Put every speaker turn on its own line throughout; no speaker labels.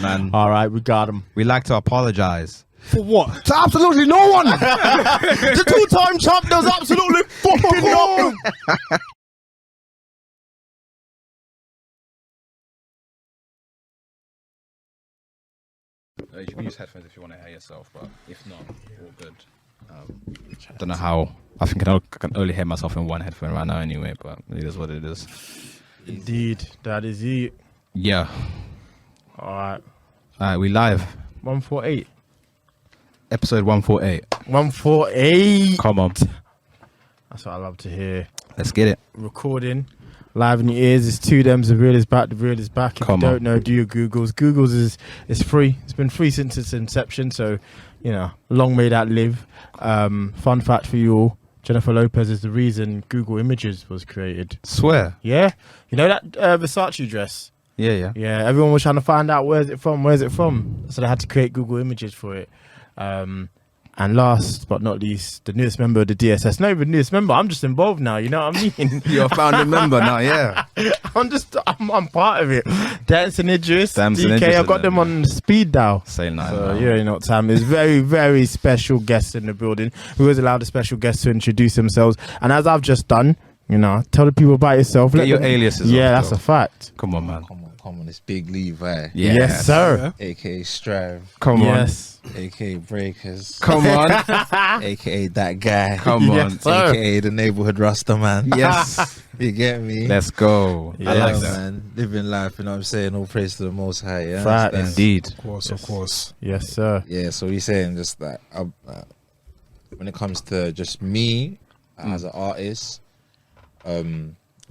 man.
All right, we got him.
We like to apologize.
For what?
To absolutely no one. The two-time champ does absolutely fucking nothing.
You can use headphones if you want to hear yourself, but if not, all good. I don't know how. I think I can only hear myself in one headphone right now anyway, but it is what it is.
Indeed, that is it.
Yeah.
All
Alright, we live.
148.
Episode 148.
148.
Come on.
That's what I love to hear.
Let's get it.
Recording live in your ears. It's two Dems. The real is back. The real is back. If
Come
you
on.
don't know, do your Googles. Googles is free. It's been free since its inception. So, you know, long may that live. Fun fact for you all: Jennifer Lopez is the reason Google Images was created.
Swear.
Yeah, you know that Versace dress.
Yeah.
Yeah, everyone was trying to find out where's it from. So they had to create Google Images for it. And last but not least, the newest member of the DSS. Not even newest member. I'm just involved now. You know what I mean?
You're a founding member now, yeah.
I'm part of it. Dancing Idris,
Damson
DK.
Idris
I've got
is
them
it,
on speed dial.
Say no.
So yeah, you know what time is. Very, very special guests in the building. We always allow the special guests to introduce themselves. And as I've just done, you know, tell the people about yourself.
Get your aliases.
Yeah,
off,
that's
though.
a fact.
Come on, man.
Come on, it's Big LEVi.
Yes, sir.
AKA Strive.
Come on.
Yes.
AKA Breakers.
Come on.
AKA that guy.
Come on.
Yes, sir.
AKA the neighborhood Rasta man.
Yes.
You get me?
Let's go.
Yeah,
I like
yes.
that.
man. Living life, you know what I'm saying? All praise to the Most High. Yeah.
Facts.
Indeed.
Of course,
Yes.
of course.
Yes, sir.
Yeah, so we're saying just that when it comes to just me as an artist,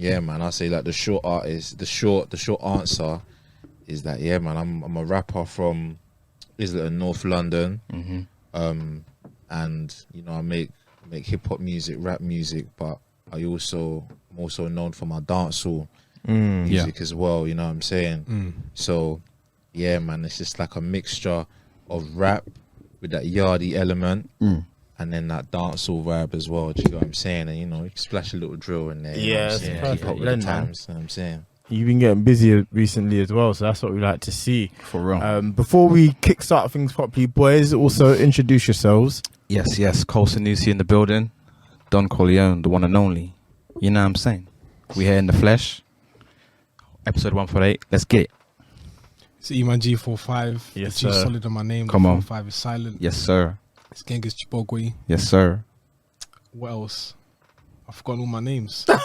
yeah, man, I say like the short answer is that yeah, man, I'm a rapper from Islington, North London, and you know I make hip hop music, rap music, but I'm also known for my dancehall music as well. You know what I'm saying? So yeah, man, it's just like a mixture of rap with that yardie element. And then that dancehall vibe as well, do you know what I'm saying? And you know, you can splash a little drill in there. You know what I'm
Yes,
saying?
perfect
Keep up with
blend,
the
man.
times, you know what I'm saying?
You've been getting busier recently as well, so that's what we like to see.
For real.
Before we kickstart things properly, boys, also introduce yourselves.
Yes. Cole Sanusi in the building. Don Corleone, the one and only. You know what I'm saying? We here in the flesh. Episode 148. Let's get it.
It's Eman G45.
Yes,
G
sir.
solid on my name.
Come
the
on.
45 is silent.
Yes, sir.
It's Genghis Chibogwe.
Yes, sir.
What else? I've forgotten all my names.
Nah,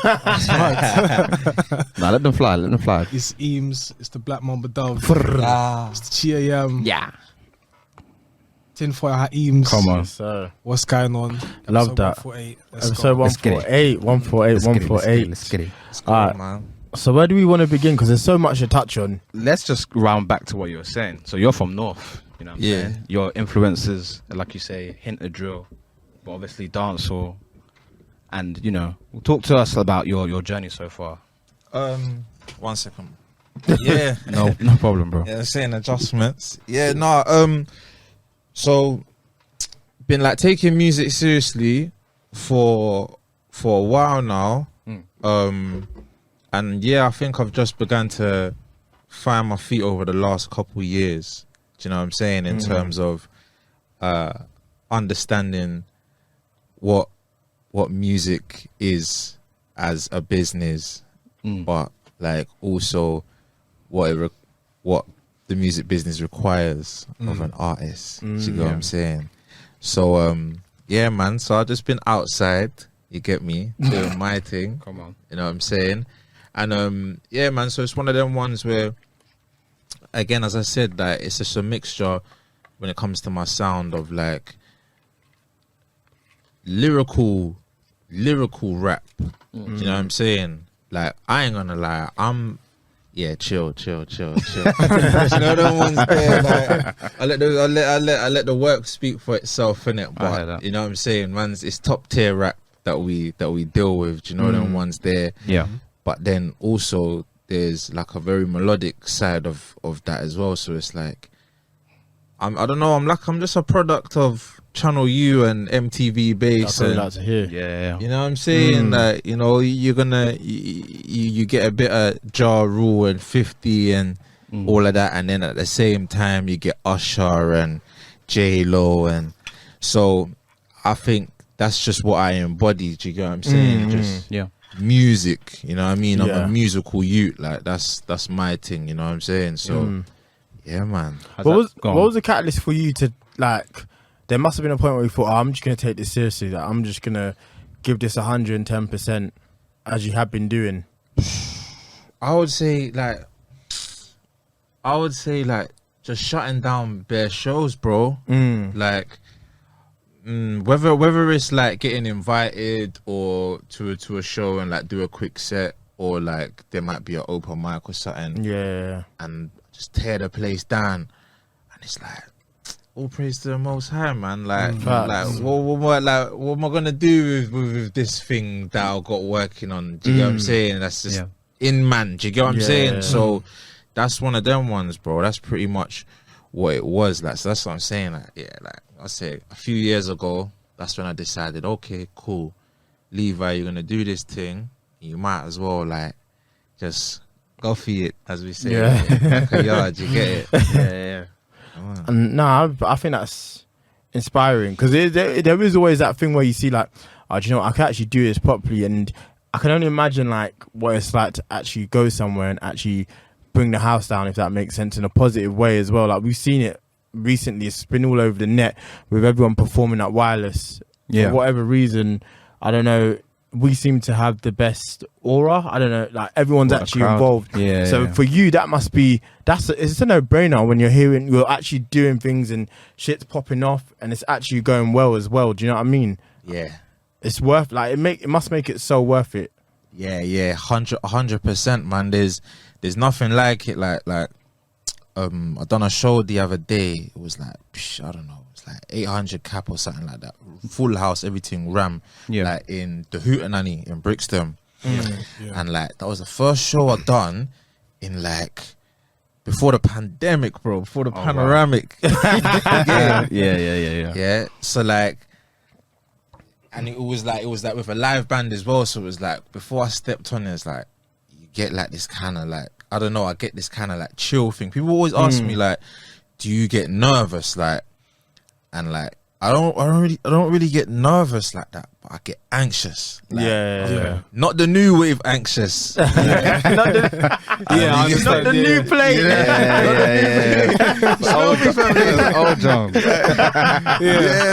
let them fly.
It's Eames. It's the Black Mamba Dove.
Ah,
It's the Chia
Yeah.
Tinfoil Hat Eames.
Come on.
Yes, sir.
What's going on?
Love
Episode
that.
148. Let's
Episode
go.
Let's get it.
148.
Let's get it.
it's cool,
Alright.
man.
So where do we want to begin? Because there's so much to touch on.
Let's just round back to what you were saying. So you're from North, you know what I'm
Yeah.
saying? Your influences, like you say, hint of drill, but obviously dancehall. And, you know, talk to us about your journey so far.
1 second. Yeah.
No problem, bro.
Yeah, I'm saying adjustments. Yeah, no, so been like taking music seriously for a while now. And yeah, I think I've just begun to find my feet over the last couple of years. Do you know what I'm saying? In terms of understanding what music is as a business, but like also what the music business requires of an artist. Do you know what I'm saying? So yeah, man. So I've just been outside. You get me doing my thing.
Come on.
You know what I'm saying? And yeah, man. So it's one of them ones where, again, as I said, that it's just a mixture when it comes to my sound of like lyrical rap. Do you know what I'm saying? Like, I ain't gonna lie, chill. You know them ones there, like I let the work speak for itself, innit?
I hear
But
that.
you know what I'm saying, man, it's top tier rap that we deal with. Do you know them ones there?
Yeah.
But then also there's like a very melodic side of that as well. So it's like I don't know, I'm just a product of Channel U and MTV
That's
Base,
what we
and
like to hear.
Yeah.
you know what I'm saying? Like, you know, you're gonna you get a bit of Ja Rule and 50 and all of that, and then at the same time you get Usher and J-Lo, and so I think that's just what I embody. Do you get what I'm saying? Just music, you know what I mean? I'm a musical youth, like that's my thing, you know what I'm saying? So yeah, man.
What was the catalyst for you to, like, there must have been a point where you thought, I'm just gonna take this seriously, like I'm just gonna give this 110% as you have been doing?
I would say like just shutting down bare shows, bro. Like whether it's like getting invited or to a show and like do a quick set, or like there might be an open mic or something, and just tear the place down, and it's like, all praise to the Most High, man. Like, what am I gonna do with this thing that I got working on? Do you get what I'm saying? That's just in man. Do you get what I'm saying? So that's one of them ones, bro. That's pretty much what it was. Like, so that's what I'm saying. Like, like I say, a few years ago, that's when I decided, okay, cool, LEVi, you're gonna do this thing. You might as well like just go for it, as we say. Like a yard, you get it?
And I think that's inspiring, because there is always that thing where you see like, oh, do you know what? I can actually do this properly, and I can only imagine like what it's like to actually go somewhere and actually bring the house down, if that makes sense, in a positive way as well. Like, we've seen it recently, it's been all over the net with everyone performing at Wireless. For whatever reason, I don't know, we seem to have the best aura. I don't know, like everyone's actually involved. So for you, that must be, it's a no-brainer when you're actually doing things and shit's popping off and it's actually going well as well. Do you know what I mean? It's worth, like, it must make it so worth it.
100%, man. There's nothing like it. Like I done a show the other day. It was like, I don't know, it's like 800 cap or something like that. Full house, everything ram. Like in the Hootenanny in Brixton. And like that was the first show I done in like before the pandemic, bro. Before the panoramic. Yeah. So like, and it was like with a live band as well. So it was like, before I stepped on, it's like, you get like this kind of like, I don't know, I get this kind of like chill thing. People always ask me like, do you get nervous? Like, and like, I don't really get nervous like that, but I get anxious. Like, not the new wave anxious.
Not the new play.
Old John.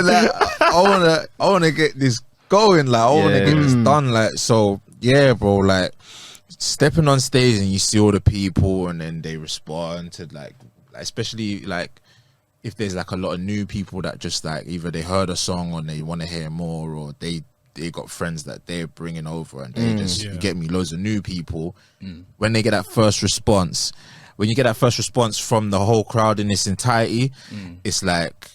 Like, I wanna get this going. Like, I wanna get this done. Like, so yeah, bro. Like, stepping on stage and you see all the people and then they respond to like especially like if there's like a lot of new people that just like either they heard a song or they want to hear more, or they got friends that they're bringing over and they just, you get me, loads of new people. When they get that first response, when you get that first response from the whole crowd in its entirety, it's like,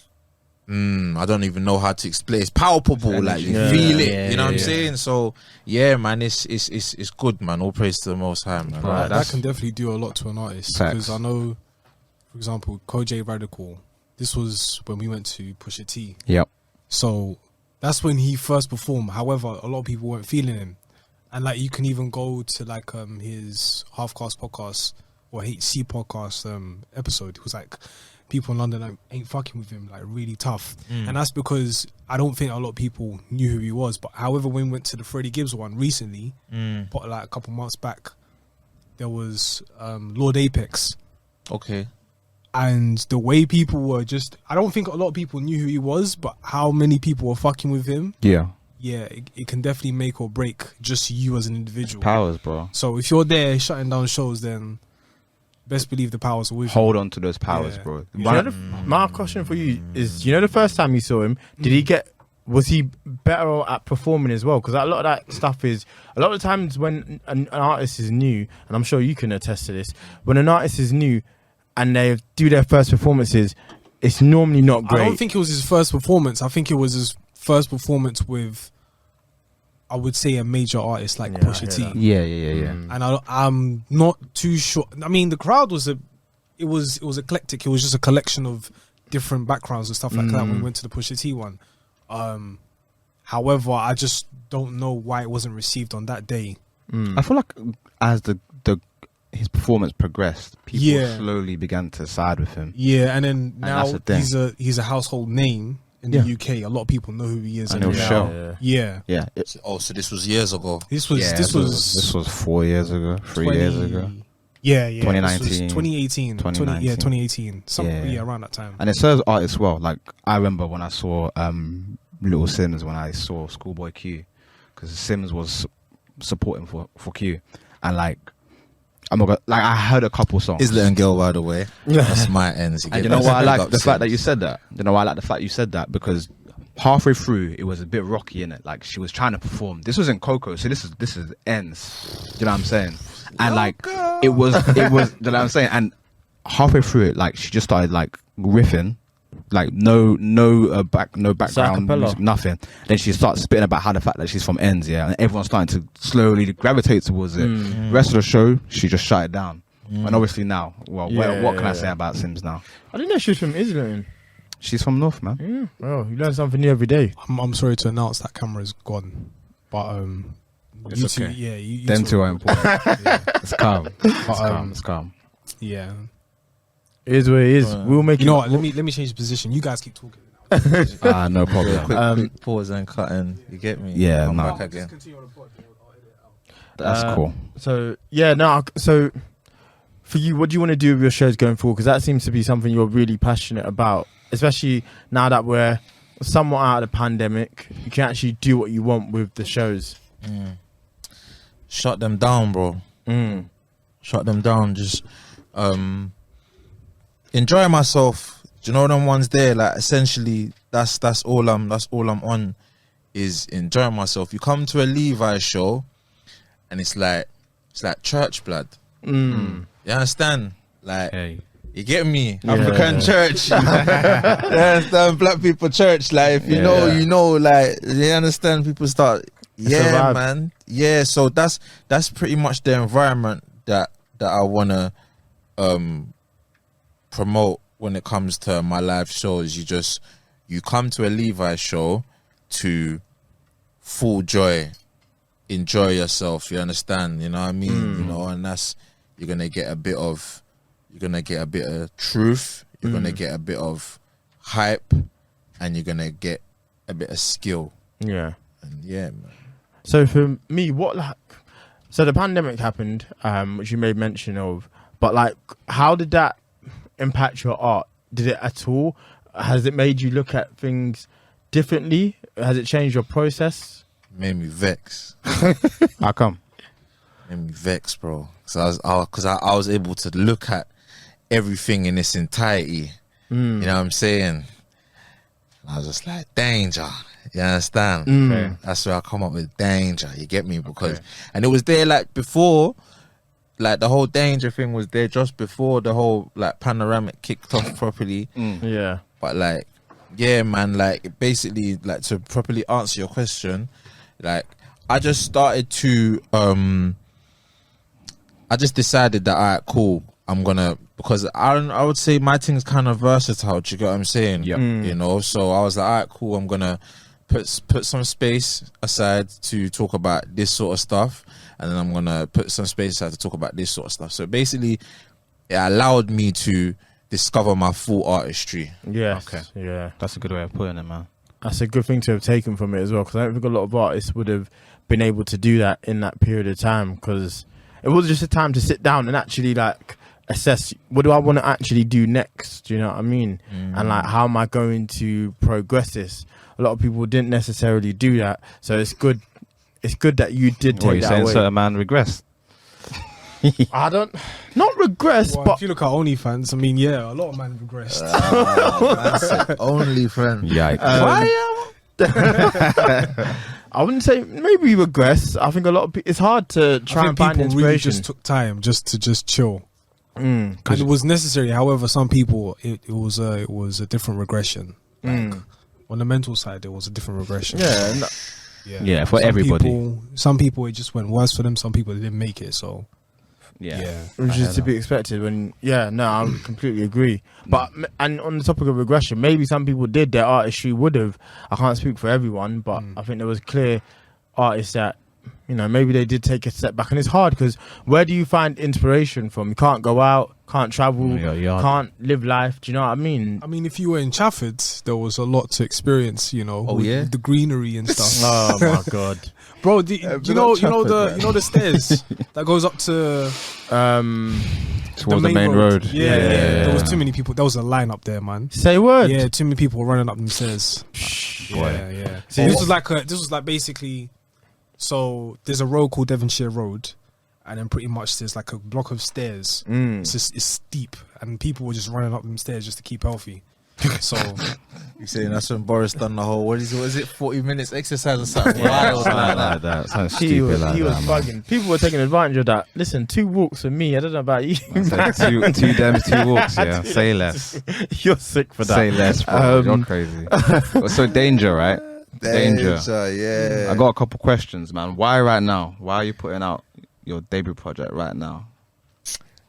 I don't even know how to explain. It's palpable, like you feel it. You know what I'm saying? So yeah, man, it's good, man. All praise to the Most High, man.
Right, that can definitely do a lot to an artist. Because I know, for example, Kojay Radical. This was when we went to Pusha T. So that's when he first performed. However, a lot of people weren't feeling him, and like you can even go to like his Half Cast podcast or HC podcast episode. It was like, people in London ain't fucking with him, like really tough. And that's because I don't think a lot of people knew who he was. But however, when we went to the Freddie Gibbs one recently, but like a couple months back, there was Lord Apex. And the way people were just, I don't think a lot of people knew who he was, but how many people were fucking with him. It can definitely make or break just you as an individual.
It's powers, bro.
So if you're there shutting down shows, then best believe the powers are with you.
Hold on to those powers, bro.
My question for you is, you know, the first time you saw him, was he better at performing as well? Because a lot of that stuff is, a lot of times when an artist is new, and I'm sure you can attest to this, when an artist is new and they do their first performances, it's normally not great.
I don't think it was his first performance. I think it was his first performance with, I would say, a major artist like Pusha T. And I'm not too sure. I mean, the crowd was it was eclectic. It was just a collection of different backgrounds and stuff like that when we went to the Pusha T one. However, I just don't know why it wasn't received on that day.
I feel like as his performance progressed, people slowly began to side with him.
Yeah, and then now he's a household name in the UK. A lot of people know who he is.
And it was show.
Yeah.
So this was years ago.
This was
4 years ago, 3 years ago.
Yeah.
2019.
2018. 2018. Around that time.
And it serves artists well. Like, I remember when I saw Little Sims, when I saw Schoolboy Q, because Sims was supporting for Q. And like, I'm not gonna, like, I heard a couple songs.
His little girl, by the way. That's my ends.
And you know why I like the fact that you said that? You know why I like the fact you said that? Because halfway through, it was a bit rocky, innit? Like, she was trying to perform. This was in Coco, so this is ends. Do you know what I'm saying? And like, it was. Do you know what I'm saying? And halfway through it, like, she just started like riffing, like no background music, nothing. Then she starts spitting about how the fact that she's from ends, and everyone's starting to slowly gravitate towards it. Rest of the show, she just shut it down. And obviously now, what can I say about Sims now?
I didn't know she was from Islington.
She's from North, man.
Oh, you learn something new every day.
I'm sorry to announce that camera's gone, but
it's okay.
You
them two are important. It's calm. It's calm.
Yeah.
It is what it is. We'll make.
You know what? Let me change position. You guys keep talking.
No problem.
Quick pause and cut and you get me.
Yeah,
I'm
no.
back again.
That's cool.
So so for you, what do you want to do with your shows going forward? Because that seems to be something you're really passionate about, especially now that we're somewhat out of the pandemic. You can actually do what you want with the shows.
Shut them down, bro. Shut them down. Just enjoy myself. Do you know them ones there? Like, essentially, that's all I'm on, is enjoying myself. You come to a LEVi show, and it's like church blood. You understand? Like, you get me? African church. You understand? Black people church. Like, if you know, you know. Like, you understand? People start. Yeah, man. Yeah. So that's pretty much the environment that I wanna promote when it comes to my live shows. You come to a LEVi show to full joy, enjoy yourself. You understand? You know what I mean? You know, and that's, you're gonna get a bit of truth. You're gonna get a bit of hype, and you're gonna get a bit of skill.
Yeah.
And yeah, man.
So for me, so the pandemic happened, which you made mention of, but like, how did that impact your art? Did it at all? Has it made you look at things differently? Has it changed your process?
Made me vex.
How come?
Made me vex, bro. Because I was able to look at everything in its entirety. You know what I'm saying? And I was just like, danger. You understand?
Okay.
That's where I come up with danger. You get me? Because and it was there like before, like the whole danger thing was there just before the whole like panoramic kicked off properly.
Yeah.
But like, yeah, man, like basically, like, to properly answer your question, like, I just started to I just decided that, alright, cool, I'm gonna, because I would say my thing's kind of versatile. Do you get what I'm saying?
Yeah.
You know, so I was like, alright, cool, I'm gonna put some space aside to talk about this sort of stuff, and then I'm gonna put some space aside to talk about this sort of stuff. So basically, it allowed me to discover my full artistry.
Yeah.
Okay.
Yeah.
That's a good way of putting it, man.
That's a good thing to have taken from it as well, because I don't think a lot of artists would have been able to do that in that period of time, because it was just a time to sit down and actually like assess, what do I want to actually do next? Do you know what I mean? And like, how am I going to progress this? A lot of people didn't necessarily do that, so it's good that you did take that away.
Certain man regressed.
I don't, not regress, but
if you look at OnlyFans, I mean, yeah, a lot of men regressed.
OnlyFans.
Yikes.
I wouldn't say maybe regress. I think a lot of people, it's hard to try and find
people
inspiration.
really just took time just to chill, and it was necessary. However, some people it was a different regression. Like, on the mental side, there was a different regression.
Yeah, for everybody.
Some people it just went worse for them. Some people they didn't make it. So
which is to be expected. When I completely agree. But and on the topic of regression, maybe some people did, their artistry would have. I can't speak for everyone, but I think there was clear artists that you know, maybe they did take a step back, and it's hard because where do you find inspiration from? You can't go out, can't travel, can't live life. Do you know what I mean?
I mean, if you were in Chafford, there was a lot to experience, you know, with the greenery and stuff.
Oh my god,
bro! You know the stairs that goes up to
towards the main road.
Yeah. There was too many people. There was a line up there, man.
Say word.
Yeah, too many people running up them stairs. Yeah. See, this was like basically. So there's a road called Devonshire Road, and then pretty much there's like a block of stairs. It's steep, and people were just running up them stairs just to keep healthy. So
you saying that's when Boris done the whole what is it 40 minutes exercise or something wild
like that. Sounds stupid.
He was bugging. People were taking advantage of that. Listen, 2 walks for me. I don't know about you.
Two dems, 2 walks. Yeah, say less.
You're sick for that.
Say less, bro. You're crazy. So Daaanger, right? Daaanger.
Yeah.
I got a couple questions, man. Why right now? Why are you putting out your debut project right now?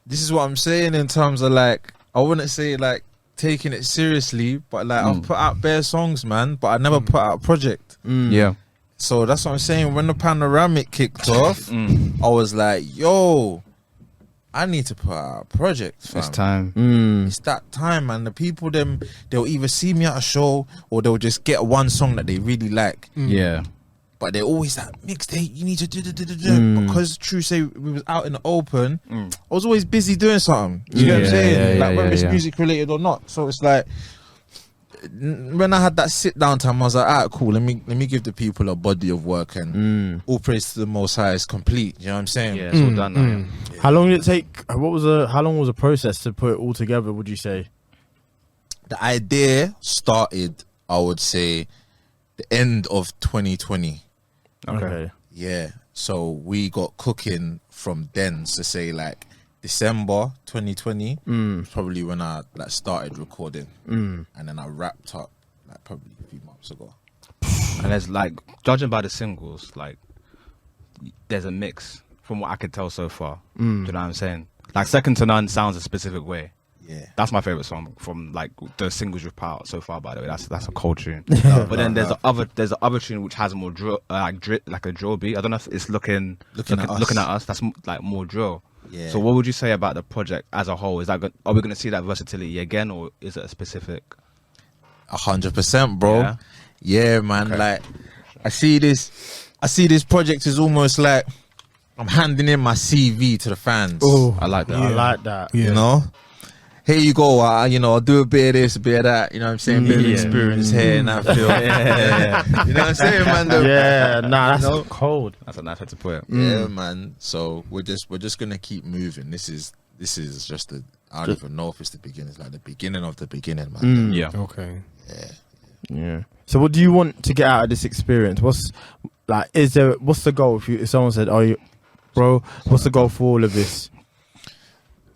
This is what I'm saying in terms of like, I wouldn't say like taking it seriously, but like I've put out bare songs, man, but I never put out a project.
Yeah.
So that's what I'm saying. When the panoramic kicked off, I was like, yo, I need to put out a project, fam.
It's time.
It's that time, man. The people, they'll either see me at a show or they'll just get one song that they really like.
Yeah.
But they're always like, mixtape, you need to do. Because true say we was out in the open, I was always busy doing something. You know what I'm saying? Whether it's music related or not. So it's like, when I had that sit down time, I was like, alright, cool, let me give the people a body of work, and all praise to the Most High is complete. You know what I'm saying?
Yeah, it's all done now.
Yeah. How long did it take? How long was the process to put it all together, would you say?
The idea started, I would say, the end of 2020.
Okay.
Yeah. So we got cooking from then, to say like December 2020, probably when I like started recording, and then I wrapped up like probably a few months ago.
And there's like, judging by the singles, like there's a mix from what I could tell so far. Do you know what I'm saying? Like Second to None sounds a specific way.
Yeah,
that's my favorite song from like the singles you've put out so far. By the way, that's a cold tune. But then there's the other tune which has more drill, like a drill beat. I don't know if it's looking at us. That's like more drill.
Yeah.
So what would you say about the project as a whole? Is that are we going to see that versatility again, or is it a specific?
100%, bro. Yeah, man. Okay. Like I see this project is almost like I'm handing in my CV to the fans.
Oh,
I like that.
I like that.
You know. Here you go, you know, I'll do a bit of this, a bit of that, you know what I'm saying? Bit of experience here and I feel. You know what I'm saying, man?
That's cold.
That's a nice way to put it.
Yeah, man. So we're just gonna keep moving. This is just I don't even know if it's the beginning. It's like the beginning of the beginning, man.
Yeah.
Okay.
Yeah. So what do you want to get out of this experience? What's the goal? If someone said, "Oh, bro, what's the goal for all of this?"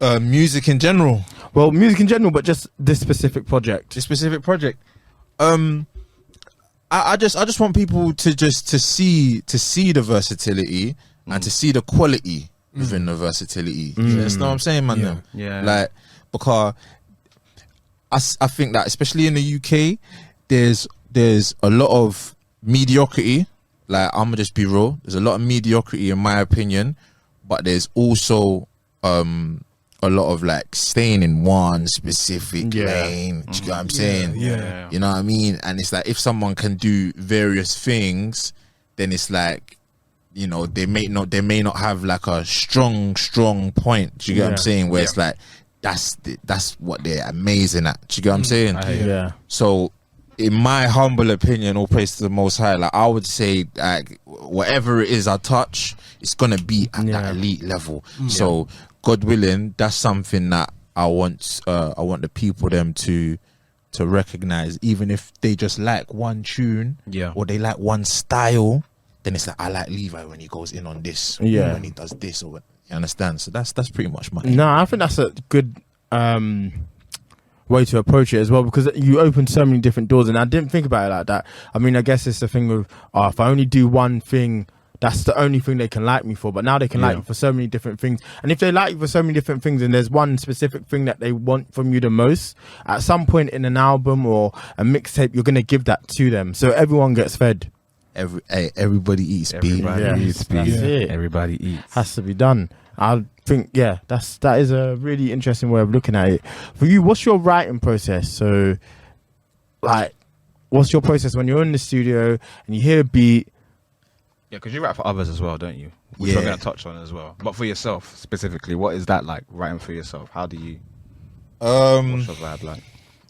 Music in general.
Well, music in general, but just this specific project.
I just want people to see the versatility and to see the quality within the versatility. You understand what I'm saying, man?
Yeah.
Like, because I think that especially in the UK, there's a lot of mediocrity. Like, I'm gonna just be real. There's a lot of mediocrity in my opinion, but there's also a lot of like staying in one specific lane. Do you know what I'm saying?
Yeah.
You know what I mean? And it's like if someone can do various things, then it's like, you know, they may not have like a strong point. Do you get what I'm saying? Where it's like that's what they're amazing at. Do you get what I'm saying?
Yeah.
So in my humble opinion, all praise to the Most High, like I would say, like whatever it is I touch, it's gonna be at that elite level. So God willing, that's something that I want the people them to recognize, even if they just like one tune, or they like one style. Then it's like, I like LEVi when he goes in on this, when he does this, or you understand. So that's pretty much my.
No, I think that's a good way to approach it as well, because you open so many different doors, and I didn't think about it like that. I mean, I guess it's the thing with if I only do one thing, that's the only thing they can like me for. But now they can like you for so many different things. And if they like you for so many different things and there's one specific thing that they want from you the most, at some point in an album or a mixtape, you're going to give that to them. So everyone gets fed.
everybody eats beef.
Everybody eats beef.
That's it.
Everybody eats.
Has to be done. I think, that is a really interesting way of looking at it. For you, what's your writing process? So, like, what's your process when you're in the studio and you hear a beat?
Yeah, because you write for others as well, don't you? Which we're going to touch on as well. But for yourself specifically, what is that like, writing for yourself? How do you... what's your vibe like?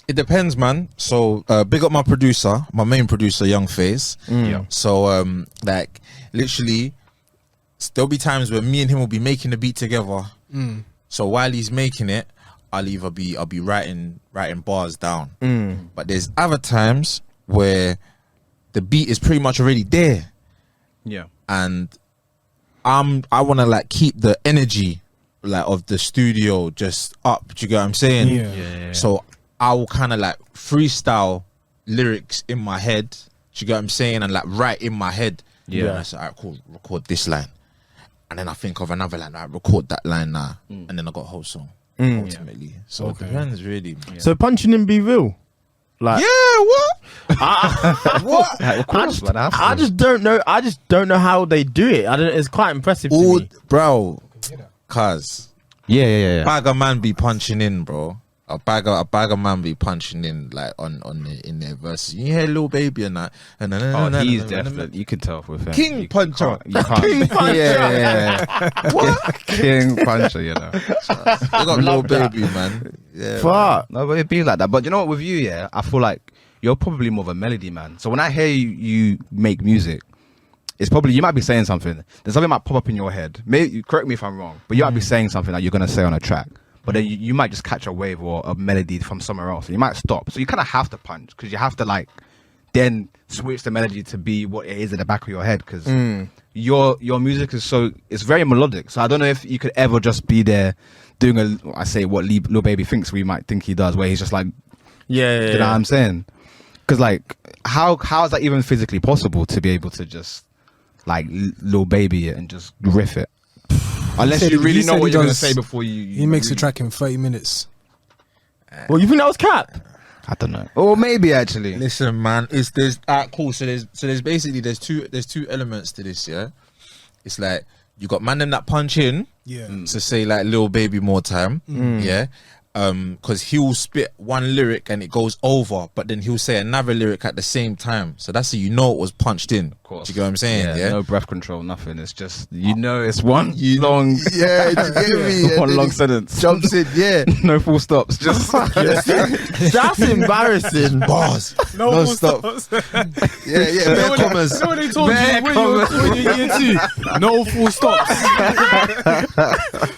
It depends, man. So big up my producer, my main producer, Young Face.
Yeah.
So like literally there'll be times where me and him will be making the beat together. So while he's making it, I'll be writing bars down. But there's other times where the beat is pretty much already there.
Yeah.
And I want to like keep the energy like of the studio just up. Do you get what I'm saying?
Yeah.
So I will kind of like freestyle lyrics in my head. Do you get what I'm saying? And like write in my head.
Yeah.
And I say, all right, cool, record this line. And then I think of another line, I record that line now. And then I got a whole song ultimately. So it depends really.
Yeah. So punching in be real? Like,
what?
What? Of course,
I just don't know. I just don't know how they do it. It's quite impressive to me.
Bro, cuz.
Yeah.
Bag of man be punching in, bro. A bag of man be punching in like in their verses. You hear Lil Baby and that.
He's definitely. You can tell with him.
King Puncher.
You can't. King Puncher. Yeah. What? King Puncher. You know.
They got Lil Baby, man. Yeah.
Fuck.
No, but it'd be like that. But you know what? With you, I feel like you're probably more of a melody man. So when I hear you make music, it's probably you might be saying something. There's something might pop up in your head. Maybe correct me if I'm wrong, but you might be saying something that you're gonna say on a track. But then you might just catch a wave or a melody from somewhere else. And you might stop. So you kind of have to punch because you have to like then switch the melody to be what it is at the back of your head because your music is it's very melodic. So I don't know if you could ever just be there doing what Lil Baby thinks we might think he does, where he's just like, you know what I'm saying? Because like, how is that even physically possible to be able to just like Lil Baby it and just riff it? Unless you really know what you're going to say before you...
He makes a track in 30 minutes.
Well, you think that was cap?
I don't know. Or maybe actually.
Listen, man, there's cool. So there's basically there's two elements to this, yeah. It's like you got man them that punch in, to say like Lil Baby more time, yeah. Because he'll spit one lyric and it goes over, but then he'll say another lyric at the same time. So that's how you know it was punched in. Of course. Do you get what I'm saying? Yeah.
No breath control, nothing. It's just it's one long.
Yeah, you get me?
One long sentence.
Jumps in. Yeah.
No full stops. Just
that's embarrassing.
Bars.
No full
stops.
stops.
Yeah. Bare commas.
You know what they told you when you're year 2? No full stops.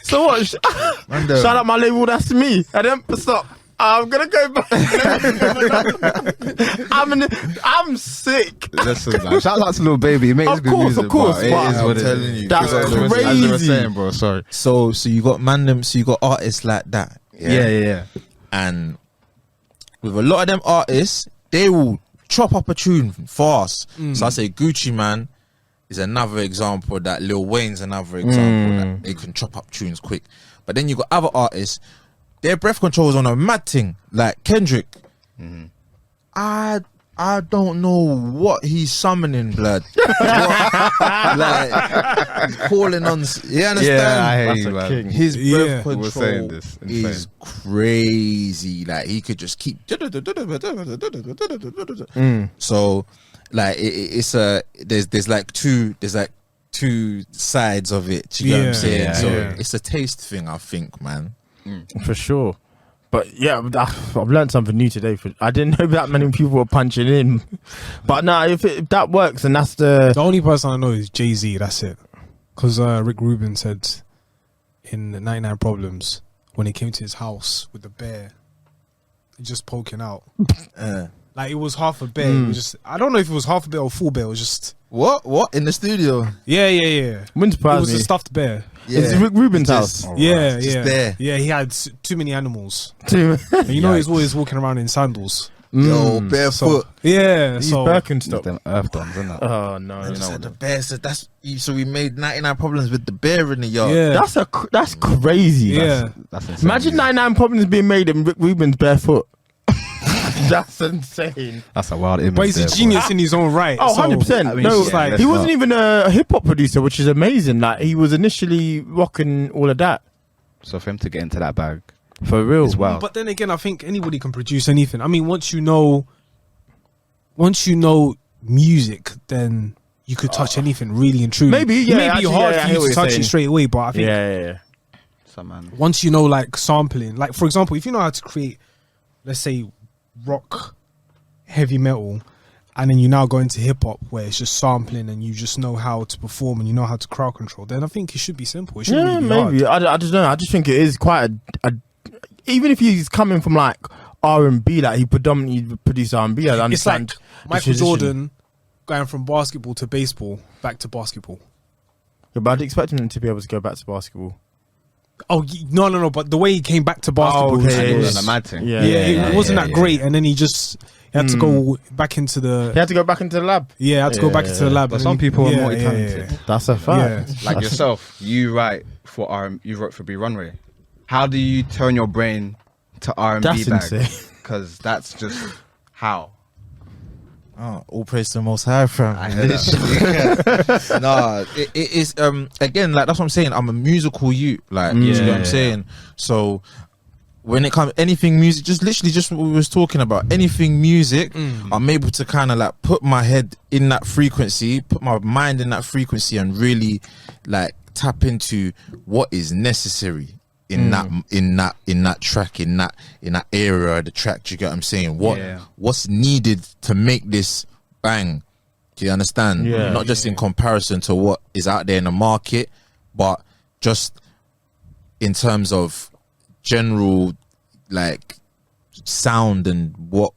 So what? Shout out my label. That's me. I didn't stop. I'm gonna go back. I'm sick.
Listen, man. Shout out to Lil Baby. He makes good music.
Of course.
It is what it is.
That's crazy.
As you were saying, bro. Sorry.
So you got so you got artists like that.
Yeah.
And with a lot of them artists, they will chop up a tune fast. So I say Gucci Man is another example of that. Lil Wayne's another example that they can chop up tunes quick. But then you got other artists, their breath control is on a mad thing, like Kendrick. I don't know what he's summoning, blood. Like calling on. You understand?
Yeah, I hear you, man.
His breath control
saying this.
is crazy. Like he could just keep. So, like there's like two sides of it. Do you get what I'm saying?
Yeah,
so it's a taste thing, I think, man.
For sure. But yeah, I've learned something new today. I didn't know that many people were punching in. But nah, if that works, and that's the
only person I know is Jay-Z. That's it. Because Rick Rubin said in 99 Problems when he came to his house with the bear, just poking out. Like it was half a bear. It was just, I don't know if it was half a bear or full bear. It was just
what in the studio?
Yeah.
Wouldn't surprise me.
It was a stuffed bear.
Yeah. It's Rick Rubin's house.
Yeah.
There.
Yeah, he had too many animals. And you know he's always walking around in sandals.
Yo, barefoot.
He's
Birkenstock.
Them earth dons, isn't it?
Oh no!
You know the bear. So we made 99 Problems with the bear in the yard.
Yeah,
that's crazy.
Yeah,
that's insane.
Imagine 99 Problems being made in Rick Rubin's barefoot. That's insane.
That's a wild image.
But he's a genius in his own right.
Oh, 100%.
I mean,
No,
yeah,
he wasn't even a hip hop producer, which is amazing. Like, he was initially rocking all of that.
So for him to get into that bag,
For real.
as well.
But then again, I think anybody can produce anything. I mean, once you know music, then you could touch anything really and truly.
Maybe, yeah,
It may be
actually,
hard
yeah, I
for
hear
you
what
to
you're
touch
saying.
it straight away, but I think
Yeah.
Some man.
once you know like sampling, like for example, if you know how to create, let's say, rock, heavy metal, and then you now go into hip hop where it's just sampling and you just know how to perform and you know how to crowd control, then I think it should be simple. It shouldn't
Yeah,
really be
maybe.
hard.
I just know. I just think it is quite a even if he's coming from like R&B, like he predominantly produced R&B, I
It's like
understand. the
Michael
tradition.
Jordan going from basketball to baseball back to basketball.
Yeah, but I'd expect him to be able to go back to basketball.
Oh no! But the way he came back to basketball,
okay,
was
yeah,
was-
yeah.
a mad thing.
Yeah,
it wasn't that great, and then he had to go back into
He
the
had to go back into the lab.
had to go back into the lab.
But
and
some
then-
people are
yeah,
multi-talented.
yeah.
That's a fact.
Yeah.
Like yourself, you write for you wrote for B Runway. How do you turn your brain to R&B
That's
bag?
insane.
Because that's just how.
Oh, all praise to the Most High, fam.
I hear that.
Nah, it is again, like that's what I'm saying. I'm a musical youth, like you know what I'm saying. So when it comes anything music, just literally just what we was talking about, anything music, I'm able to kind of like put my head in that frequency, put my mind in that frequency, and really like tap into what is necessary in that track, in that area of the track. Do you get what I'm saying? What's needed to make this bang? Do you understand?
Yeah.
Not just in comparison to what is out there in the market, but just in terms of general like sound and what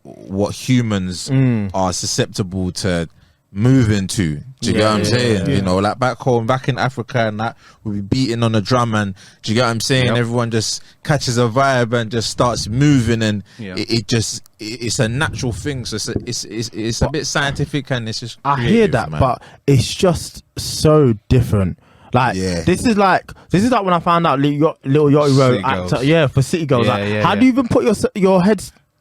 humans are susceptible to moving to. Do you get what I'm saying? You know, like back home, back in Africa and that, we'll be beating on the drum and do you get what I'm saying? Everyone just catches a vibe and just starts moving and it's a natural thing. So it's a bit scientific and it's just
I hear
creative,
that,
man.
but it's just so different. Like this is like when I found out Lil Yachty wrote actor, for City Girls. How do you even put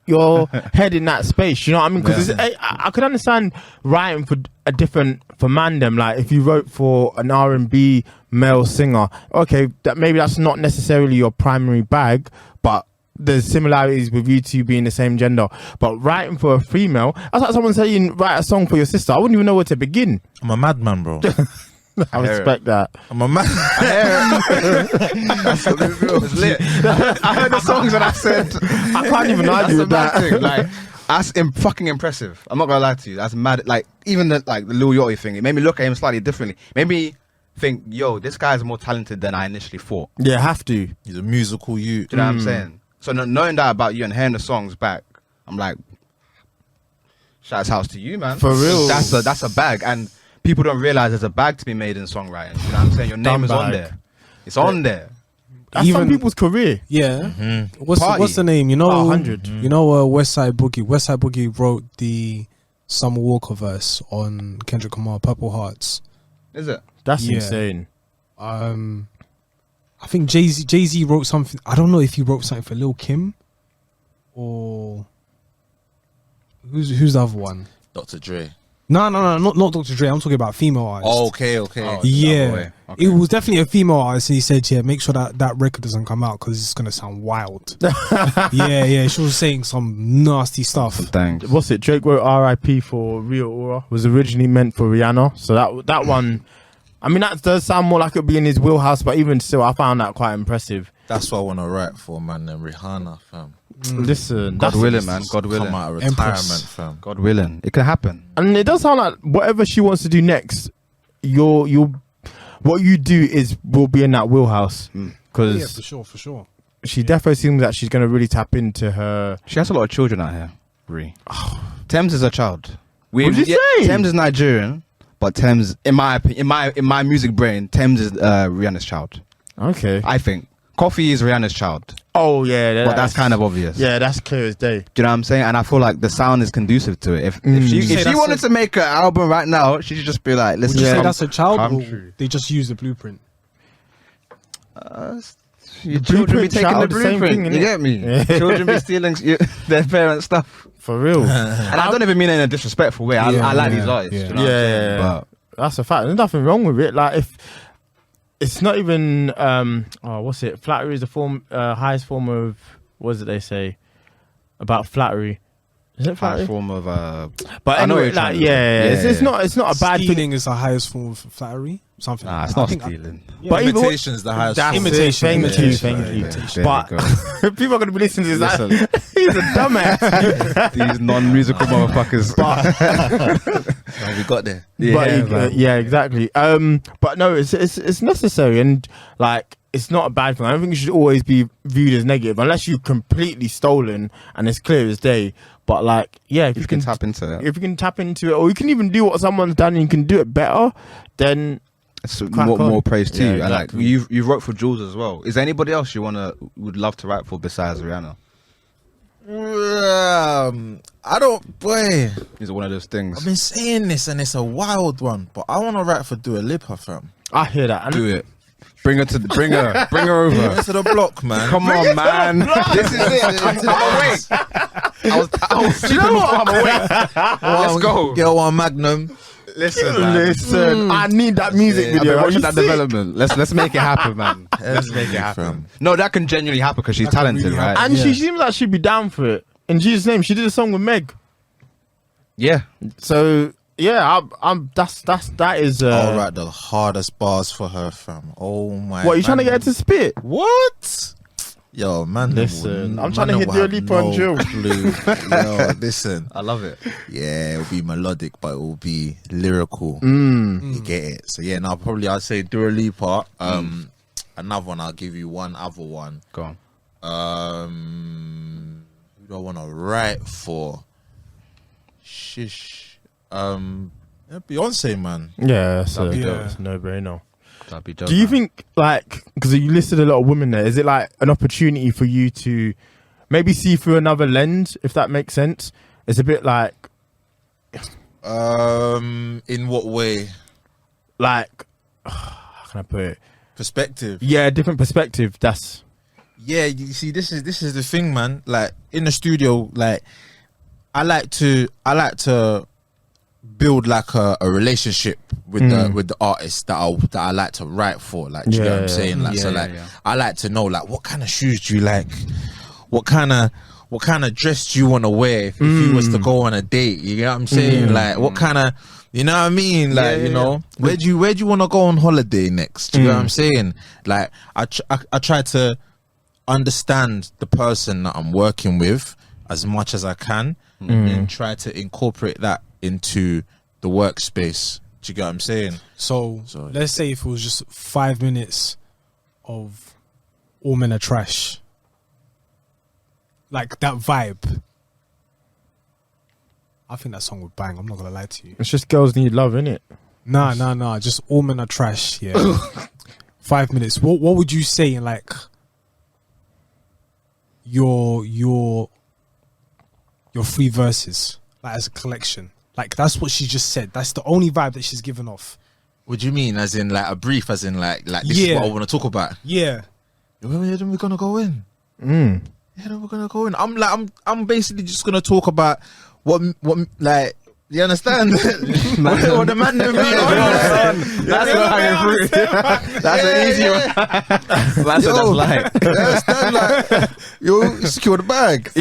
your head in that space? You know what I mean? Because I could understand writing for a different for Mandem. Like if you wrote for an R&B male singer, okay, that's not necessarily your primary bag, but there's similarities with you two being the same gender. But writing for a female, that's like someone saying write a song for your sister. I wouldn't even know where to begin.
I'm a madman, bro.
I respect that.
I'm a man.
That's lit. I heard the songs and I said,
I can't even argue with that.
thing. Like, that's fucking impressive. I'm not gonna lie to you. That's mad. Like, even the Lil Yachty thing, it made me look at him slightly differently. Made me think, yo, this guy's more talented than I initially thought.
Yeah, have to.
He's a musical youth.
Do you know what I'm saying? So knowing that about you and hearing the songs back, I'm like, shouts out to you, man.
For real.
That's a bag, and people don't realize there's a bag to be made in songwriting. You know what I'm saying? Your name is on there. It's on there.
That's some people's career.
Yeah. What's the name? You know,
100.
You know, West Side Boogie. West Side Boogie wrote the Summer Walker verse on Kendrick Lamar, Purple Hearts.
Is it?
That's insane.
I think Jay-Z wrote something. I don't know if he wrote something for Lil Kim or who's the other one?
Dr. Dre.
No, not Dr. Dre. I'm talking about female artists.
Oh, okay.
Yeah, it was definitely a female artist. And he said, "Yeah, make sure that record doesn't come out because it's gonna sound wild." yeah. She was saying some nasty stuff.
Thanks.
What's it? Drake wrote R.I.P. for Rio Ora. Was originally meant for Rihanna. So that one, I mean, that does sound more like it'd be in his wheelhouse. But even still, I found that quite impressive.
That's what I want to write for, man. And Rihanna, fam.
Listen,
God willing, man. God willing.
Come out of
Empress.
retirement, fam.
God willing. It can happen.
and it does sound like whatever she wants to do next, what you do will be in that wheelhouse. Because
Yeah, for sure.
she definitely seems that she's gonna really tap into her.
She has a lot of children out here. Thames is a child.
What'd you say?
Thames is Nigerian, but Thames, in my opinion, in my music brain, Thames is Rihanna's child.
Okay.
I think Coffee is Rihanna's child.
Oh yeah,
But that's kind of obvious.
Yeah, that's clear as day.
Do you know what I'm saying? And I feel like the sound is conducive to it. If she wanted to make an album right now, she should just be like,
Would
listen,
you say that's a child
come
or
true.
they just use the blueprint?
Your children be
blueprint
taking the
child, the same
blueprint.
thing,
You
innit?
get me?
Yeah.
Children be stealing their parents' stuff.
For real.
And I don't even mean it in a disrespectful way. I like these artists.
Yeah,
You know what I'm saying? But
that's a fact. There's nothing wrong with it. Like, if it's not even what's it? Flattery is the highest form of, what is it they say about flattery? Is it flattery?
highest form of
But
I know
anyway,
what you're trying
like,
to say.
it's not a bad thing.
Stealing is the highest form of flattery. Something.
Nah, it's
I
not
think
stealing.
But even
Imitation's the highest.
That's
form.
Imitation.
Thank you.
There
But
you go.
people are gonna be listening to this.
Listen.
Like, he's a dumbass.
These non-musical motherfuckers.
We got there.
Yeah, exactly. But no, it's necessary, and like, it's not a bad thing. I don't think it should always be viewed as negative unless you've completely stolen and it's clear as day. But like, yeah, if you can
tap into it,
if you can tap into it, or you can even do what someone's done and you can do it better, then
it's more praise to you. And like,
exactly.
you wrote for Jules as well. Is there anybody else you would love to write for besides Rihanna?
I don't, boy.
Is it one of those things?
I've been saying this and it's a wild one, but I want to write for Dua Lipa, fam.
I hear that.
Do it. Bring her over.
To the block, man.
Come on, man. This is it. I'm awake. I was sleeping before I'm awake. Let's go.
Get one Magnum.
Listen, I need that music
I've
video.
been
Are
watching
you
that
sick?
development. Let's make it happen, man. Let's make it happen. No, that can genuinely happen because she's talented,
really
right?
And she seems like she'd be down for it. In Jesus' name, she did a song with Meg.
Yeah.
So yeah, that is.
I'll write the hardest bars for her, fam. Oh my.
What, you trying to get her to spit?
What? Yo, man.
Listen, I'm trying to hit Dua Lipa on drill.
Yo, listen.
I love it.
Yeah, it'll be melodic, but it will be lyrical. You get it. So yeah, now probably I'd say Dua Lipa. Another one, I'll give you one other one.
Go on.
Who do I want to write for? Shish. Beyonce, man.
Yeah, so
be dope.
it's no brainer.
That'd be dope.
Do you think, like, because you listed a lot of women there, is it like an opportunity for you to maybe see through another lens, if that makes sense? It's a bit like,
In what way?
like, how can I put it?
Perspective.
Yeah, different perspective. That's
Yeah, you see, this is the thing, man. Like in the studio, like I like to build like a relationship with the artists that I like to write for. Like, do you know what I'm saying? Like, I like to know, like, what kind of shoes do you like? What kind of dress do you want to wear if you was to go on a date? You know what I'm saying? Like, what kind of, you know what I mean? Like, you know, where do you want to go on holiday next? Do you know what I'm saying? Like, I try to understand the person that I'm working with as much as I can, and try to incorporate that into the workspace. Do you get what I'm saying?
So let's say if it was just 5 minutes of All Men Are Trash, like that vibe, I think that song would bang. I'm not gonna lie to you.
it's just girls need love, innit?
Nah. Just All Men Are Trash. Yeah. 5 minutes. What would you say in like your 3 verses, like as a collection? Like that's what she just said. That's the only vibe that she's given off.
What do you mean? As in like a brief? As in like this is what I want to talk about?
Yeah.
When we're gonna go in? Yeah, then we're gonna go in. I'm basically just gonna talk about what like. You understand? What the man them mean?
That's not how you fruit. That's an easy one. That's what that's like.
You understand? Like, you secure the bag.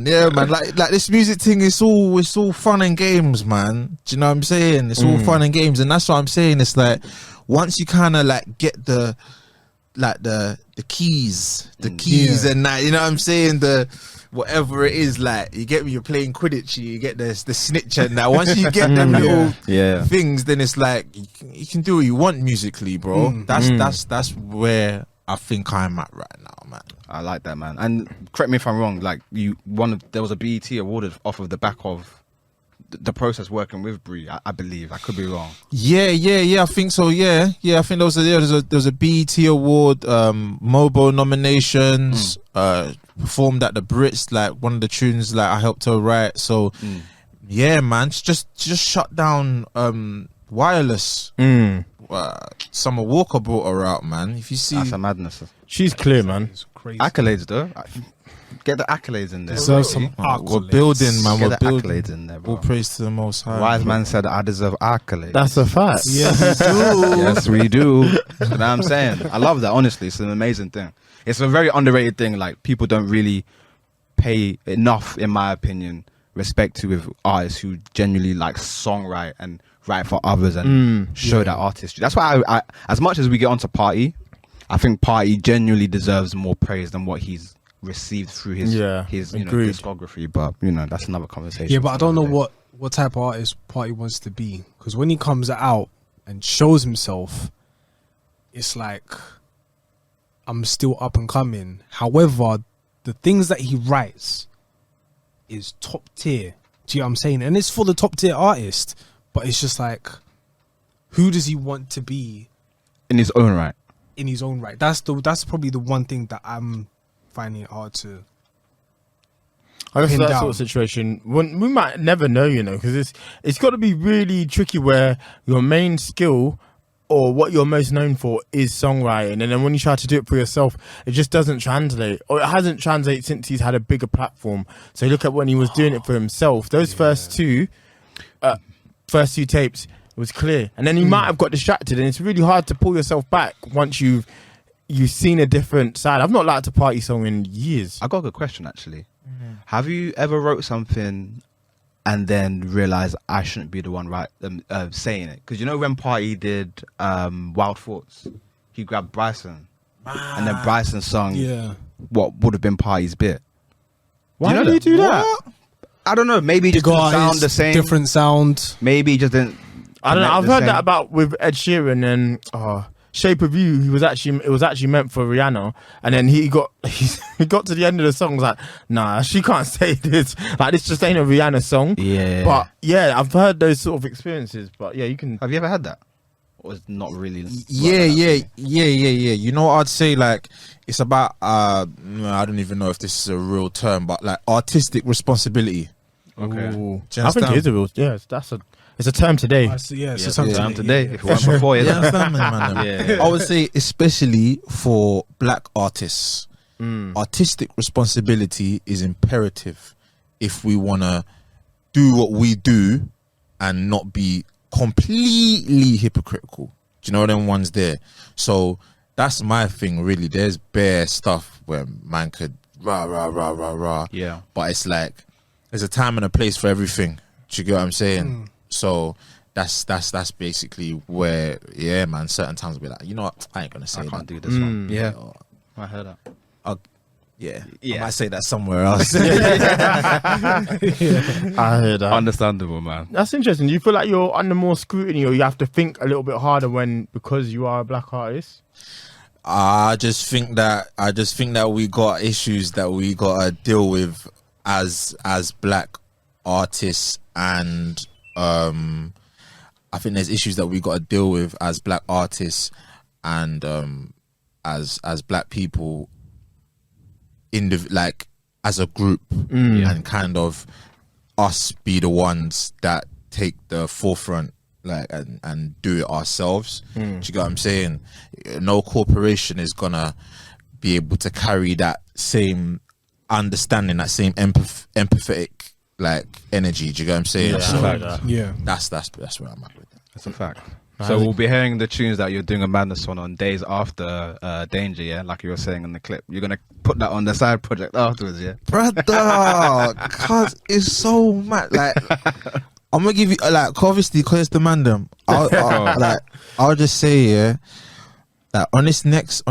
Yeah, man. Like this music thing is all fun and games, man. Do you know what I'm saying? It's all fun and games, and that's what I'm saying. It's like once you kind of like get the keys, and that, you know what I'm saying, the whatever it is, like you get me, you're playing Quidditch, you get the snitch and that. Once you get them little things, then it's like you can do what you want musically, bro. That's where I think I'm at right now, man.
I like that, man. And correct me if I'm wrong, like there was a BET awarded off of the back of the process working with Brie, I believe. I could be wrong.
Yeah. I think so. Yeah. I think there was a BET award, Mobo nominations, performed at the Brits. Like one of the tunes, like I helped her write. So, yeah, man, just shut down Wireless. Summer Walker brought her out, man. If you see,
That's a madness.
She's clear, man.
It's crazy.
Accolades though. Get the accolades in there.
Deserve some
We're
accolades.
building, man.
Get
We're
the
building.
accolades in there, bro.
All praise to the Most High.
Wise man said, "I deserve accolades."
That's a fact.
Yeah, we do.
Yes, we do. You know what I'm saying? I love that. Honestly, it's an amazing thing. It's a very underrated thing. Like, people don't really pay enough, in my opinion, respect to with artists who genuinely like songwrite and write for others and show that artistry. That's why I, as much as we get onto Party, I think Party genuinely deserves more praise than what he's received through his discography. But that's another conversation.
Yeah, but I don't know what type of artist Party wants to be, because when he comes out and shows himself, it's like, I'm still up and coming. However, the things that he writes is top tier. Do you know what I'm saying? And it's for the top tier artist, but it's just like, who does he want to be
in his own right?
In his own right. That's probably the one thing that I'm finding it hard to.
I guess that sort of situation, we might never know, because it's got to be really tricky where your main skill or what you're most known for is songwriting, and then when you try to do it for yourself, it just doesn't translate, or it hasn't translated since he's had a bigger platform. So look at when he was doing it for himself. Those first two tapes was clear, and then he might have got distracted, and it's really hard to pull yourself back once you've seen a different side. I've not liked a Party song in years.
I got a good question actually. Have you ever wrote something and then realized I shouldn't be the one saying it? Because when Party did Wild Thoughts, he grabbed Bryson, and then Bryson sung what would have been Party's bit.
Why do you do that?
I don't know. Maybe it just didn't sound the same.
Different sound.
Maybe it just didn't.
I don't know. I've heard that about with Ed Sheeran and Shape of You. It was actually meant for Rihanna, and then he got to the end of the song, was like, nah, she can't say this. Like, this just ain't a Rihanna song.
Yeah.
But yeah, I've heard those sort of experiences. But yeah, you can.
Have you ever had that? Or it's not really?
Yeah. You know what I'd say? Like, it's about I don't even know if this is a real term, but like artistic responsibility.
Okay.
Ooh. I think it is a real. Yeah, it's a term today.
It's a term
today. If it weren't before,
I would say, especially for black artists, artistic responsibility is imperative if we want to do what we do and not be completely hypocritical. Do you know them ones there? So that's my thing, really. There's bare stuff where man could rah.
Yeah.
But it's like, there's a time and a place for everything. Do you get what I'm saying? So that's basically where, yeah, man, certain times I'll be like, you know what, I ain't gonna say
I
that.
can't do this one.
Yeah.
I heard that.
Yeah. I might say that somewhere else.
I heard that.
Understandable, man.
That's interesting. Do you feel like you're under more scrutiny, or you have to think a little bit harder because you are a black artist?
I just think that we got issues that we gotta deal with as black artists, and I think there's issues that we got to deal with as black artists and as black people as a group, and kind of us be the ones that take the forefront, like, and do it ourselves. Do you get what I'm saying? No corporation is gonna be able to carry that same understanding, that same empathetic like energy. Do you get what I'm saying? That's where I'm at with that.
That's a fact. So we'll be hearing the tunes that you're doing a madness on days after Danger, yeah, like you were saying in the clip. You're gonna put that on the side project afterwards, yeah,
brother. Cause it's so mad. Like, I'm gonna give you like, obviously, because it's the mandem. I'll just say, yeah, that on this next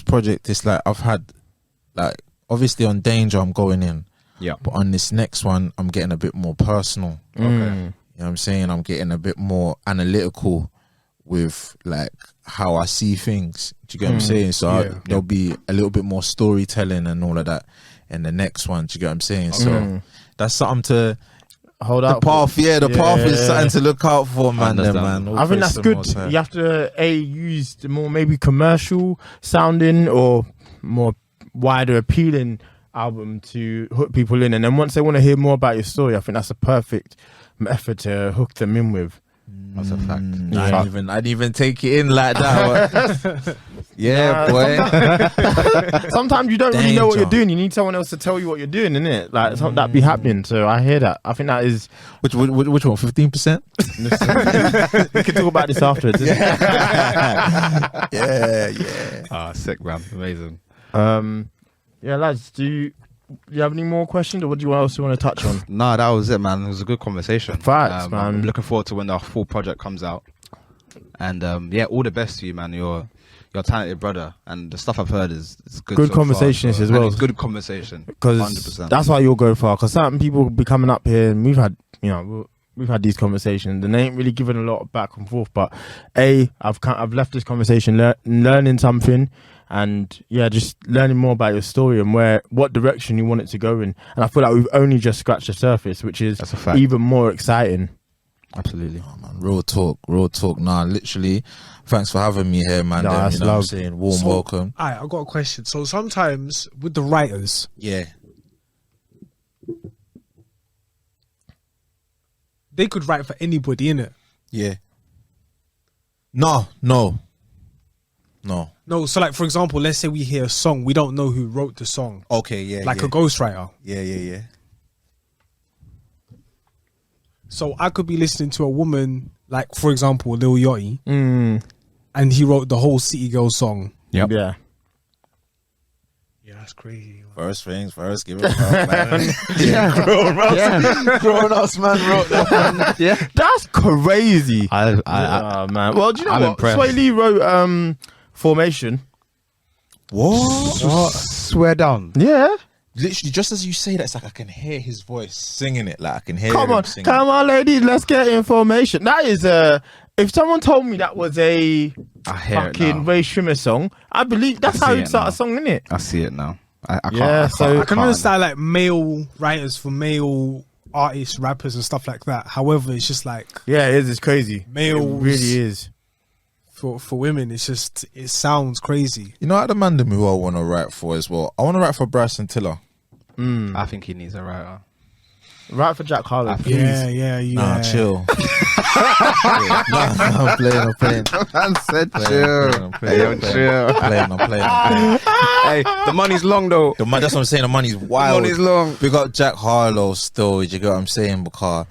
project, it's like I've had, like, obviously on Danger I'm going in,
yeah,
but on this next one I'm getting a bit more personal.
Okay,
you know what I'm saying? I'm getting a bit more analytical with like how I see things. Do you get what I'm saying? So there'll be a little bit more storytelling and all of that in the next one. Do you get what I'm saying? So that's something to
hold out.
The path, the path is something to look out for, man.
I think that's good. You have to use the more maybe commercial sounding or more wider appealing album to hook people in, and then once they want to hear more about your story, I think that's a perfect method to hook them in with.
That's a fact.
I didn't even take it in like that. Yeah, boy.
Sometimes you don't really know what
Danger.
you're doing. You need someone else to tell you what you're doing, innit? Like something that be happening. So I hear that. I think that is.
Which one? 15%?
We can talk about this afterwards.
Yeah.
Ah, sick, man. Amazing.
Yeah, lads. Do you have any more questions, or what do you else you want to touch on?
Nah, that was it, man. It was a good conversation.
Facts, man.
I'm looking forward to when the full project comes out. And yeah, all the best to you, man. You're a talented brother, and the stuff I've heard is good.
Good
so
conversations
far,
as well.
It's good conversation,
Because
100%.
that's why you'll go far. Because certain people be coming up here, and we've had these conversations, and they ain't really given a lot of back and forth. But I've left this conversation learning something, and yeah, just learning more about your story and what direction you want it to go in. And I feel like we've only just scratched the surface, which is
That's a fact.
even more exciting.
Absolutely.
Oh, man, real talk. Nah, literally, thanks for having me here, man.
Nah, that's
you know what I'm
love.
saying? Warm welcome.
I got a question. So sometimes with the writers,
Yeah.
they could write for anybody, innit?
Yeah. No. No,
No, so like for example, let's say we hear a song, we don't know who wrote the song,
okay, yeah.
like a ghostwriter.
Yeah.
So I could be listening to a woman, like for example, Lil Yachty, and he wrote the whole City Girl song.
Yep.
Yeah.
Yeah, that's crazy.
First things first, give it up, man.
Grown ups, man, wrote that.
Yeah.
That's crazy.
I
Man. Well, do you know
I'm
what?
impressed.
Sway Lee wrote Formation.
What?
swear down.
Yeah.
Literally, just as you say that, it's like I can hear his voice singing it. Like I can hear
Come
him
on,
singing.
come on, ladies, let's get information. That is if someone told me that was a
I hear it
fucking
now.
Ray Shrimmer song, I believe that's
I
how
see
you'd
it
start
now.
a song, innit?
I see it now. I can't.
Yeah, so-
I can understand like male writers for male artists, rappers, and stuff like that. However, it's just like
Yeah, it is. It's crazy.
Males.
It really is.
for women, it's just it sounds crazy.
You know, at the man who I want to write for as well. I want to write for Bryson Tiller.
I think he needs a writer.
Right for Jack Harlow, please.
Yeah.
Nah, chill. I'm playing.
Man said
I'm playing.
Hey, the money's long though.
That's what I'm saying. The money's wild.
money's long.
We got Jack Harlow still. You get what I'm saying? Because,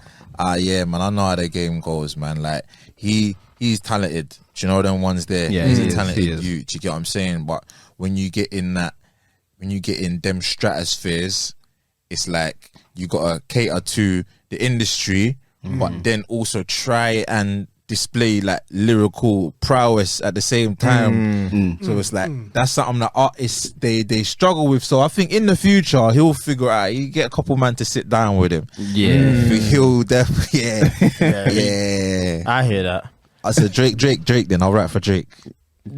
yeah, man, I know how the game goes, man. Like he's talented. Do you know them ones there?
Yeah,
he's
he
a
is,
talented
he is.
youth. Do you get what I'm saying? But when you get in them stratospheres, it's like you gotta cater to the industry, but then also try and display like lyrical prowess at the same time. So it's like that's something that artists they struggle with. So I think in the future he'll figure out. You get a couple man to sit down with him.
Yeah.
He'll definitely yeah.
I hear that.
I said Drake. Then I'll write for Drake.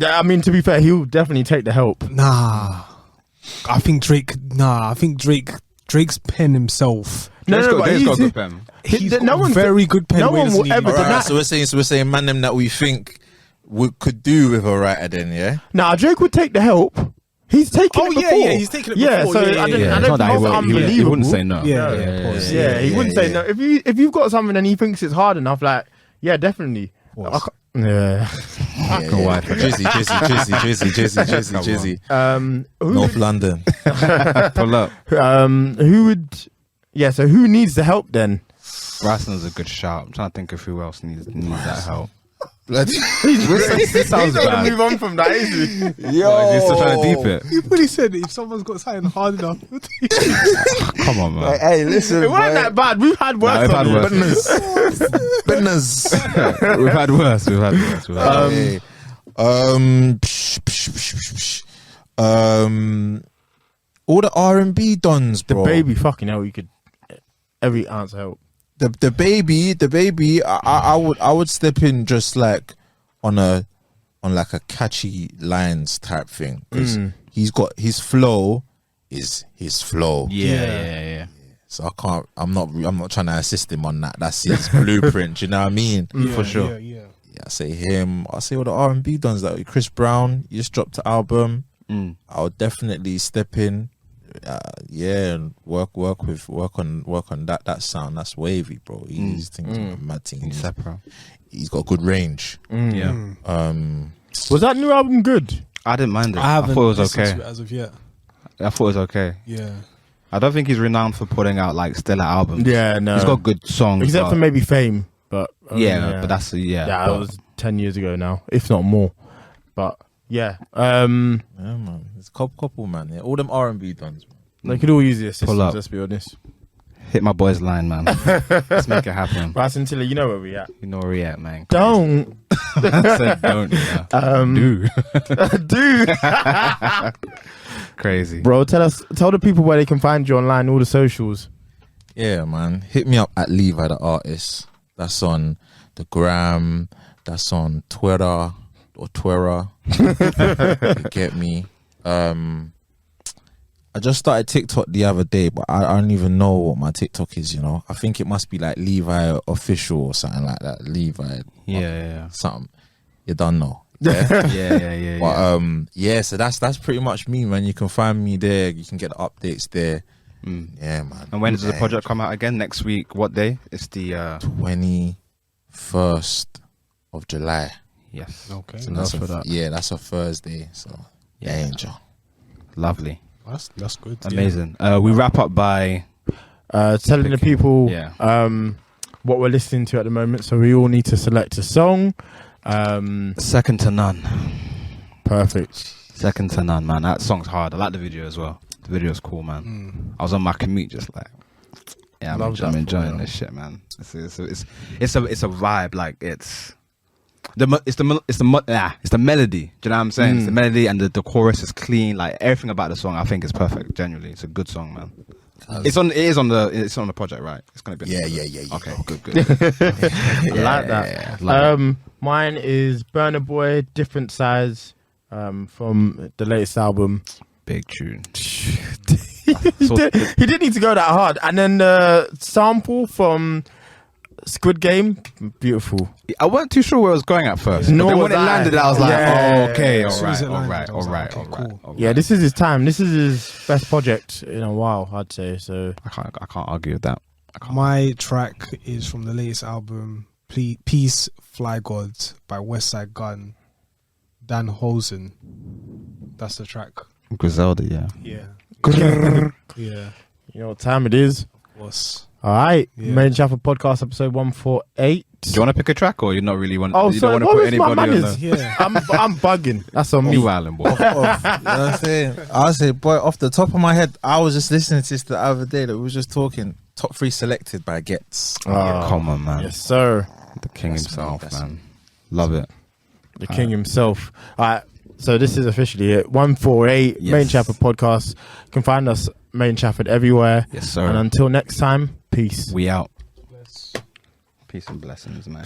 I mean, to be fair, he'll definitely take the help.
I think Drake's pen himself.
Drake's got
but
a
he's-
good pen.
He's
no
got
one-
very good pen.
no
where
one
doesn't
will
he
ever
need-
deny-
Alright, so we're saying man them that we think we could do with a writer then, yeah?
Nah, Drake would take the help. He's taken
Oh,
it
yeah,
before.
yeah, he's taken it
Yeah,
before.
so
Yeah,
I
yeah,
don't,
yeah.
I
It's
don't
not that
think
he
that's
won't- he
unbelievable.
wouldn't say no.
Yeah,
Yeah,
he wouldn't say no. If you've got something and he thinks it's hard enough, like, yeah, definitely. Yeah.
Jizzy.
Who
North London.
Pull up.
who would? Yeah. So who needs the help then?
Bryson's a good shout. I'm trying to think of who else needs that help.
Bloody-
This sounds bad.
Move on from that, is he?
What, is he still trying to deep it?
He really said if someone's got something hard enough.
Come on, man.
Hey, listen,
It wasn't that bad. We've had worse.
we've had
on it.
worse.
Business.
We've had worse.
Hey. All the R&B dons,
The
bro.
baby, fucking hell, you could every answer help.
The baby. I would step in just like on like a catchy lines type thing because he's got his flow is his flow.
Yeah.
So I'm not trying to assist him on that. That's his blueprint. You know what I mean?
For sure.
Yeah.
Yeah, I say him. I say all the R&B dons like Chris Brown. He just dropped the album. I'll definitely step in. And work on that sound. That's wavy, bro. He's thinking mad thing. He's got good range.
Yeah.
Was that new album good?
I didn't mind it.
I haven't
thought it was
listened
okay.
to it as of yet.
I thought it was okay.
Yeah.
I don't think he's renowned for putting out like stellar albums.
Yeah, no.
He's got good songs.
Except for maybe Fame, but
but that's
that was 10 years ago now, if not more. But yeah,
man, it's couple man. Yeah, all them R&B dons.
They could all use the assistance.
Pull up.
Let's be honest.
Hit my boy's line, man. Let's make it happen.
Right, Scintilla, you know where we at.
You know where we at, man.
Don't.
I said don't. Yeah.
Do.
Crazy.
Bro, tell the people where they can find you online, all the socials.
Yeah, man. Hit me up at LEVi the artist. That's on the gram. That's on Twitter or Twirra. You get me. I just started TikTok the other day, but I don't even know what my TikTok is, you know. I think it must be like LEVi official or something like that. LEVi.
Yeah.
Something. You don't know. Yeah.
Yeah.
But so that's pretty much me, man. You can find me there. You can get the updates there. Yeah, man.
And when does the project come out again? Next week? What day? It's the
21st of July.
Yes.
Okay.
So that's a Thursday. So Daaanger.
Lovely.
That's good.
Amazing. We wrap up by
telling the people
Yeah.
what we're listening to at the moment. So we all need to select a song.
Second to None.
Perfect.
Second to None, man. That song's hard. I like the video as well. The video's cool, man. I was on my commute just like, yeah, I'm enjoying this shit, man. It's a vibe. Like it's the melody. Do you know what I'm saying? It's the melody and the chorus is clean. Like everything about the song, I think is perfect. Genuinely, it's a good song, man. It's on the project, right? It's gonna be.
Yeah.
Okay, good.
I like that.
Yeah,
mine is Burna Boy, Different Size, from the latest album.
big tune.
He didn't need to go that hard. And then the sample from Squid Game, beautiful.
I wasn't too sure where I was going at first.
Nor
But then
was
when it
I.
landed, I was like,
Yeah.
oh, okay,
As soon as it landed, I
all
was
right.
like, okay, cool.
Yeah, this is his time. This is his best project in a while, I'd say. So
I can't argue with that.
My track is from the latest album, Peace, Fly God by Westside Gun, Dan Hosen. That's the track.
Griselda, yeah.
Yeah. Yeah.
you know what time it is.
Of course.
All right,
Yeah.
Made in Chafford podcast episode 148.
Do you want to pick a track or you not really want?
Oh,
you
sorry,
don't
what
want to put
was my
anybody on
manners?
the.
Yeah.
I'm bugging. That's on me.
You island boy.
You know what I'm saying? I say, boy, off the top of my head, I was just listening to this the other day that we were just talking. Top 3 selected by Gets.
Oh, come on, man.
Yes, sir.
The king
That's
himself,
me, that's
man. Love it.
The king himself. All right, so this is officially it. 148
Yes.
Made in Chafford podcast. You can find us Made in Chafford everywhere.
Yes, sir.
And until next time, peace.
We out. Peace and blessings, man.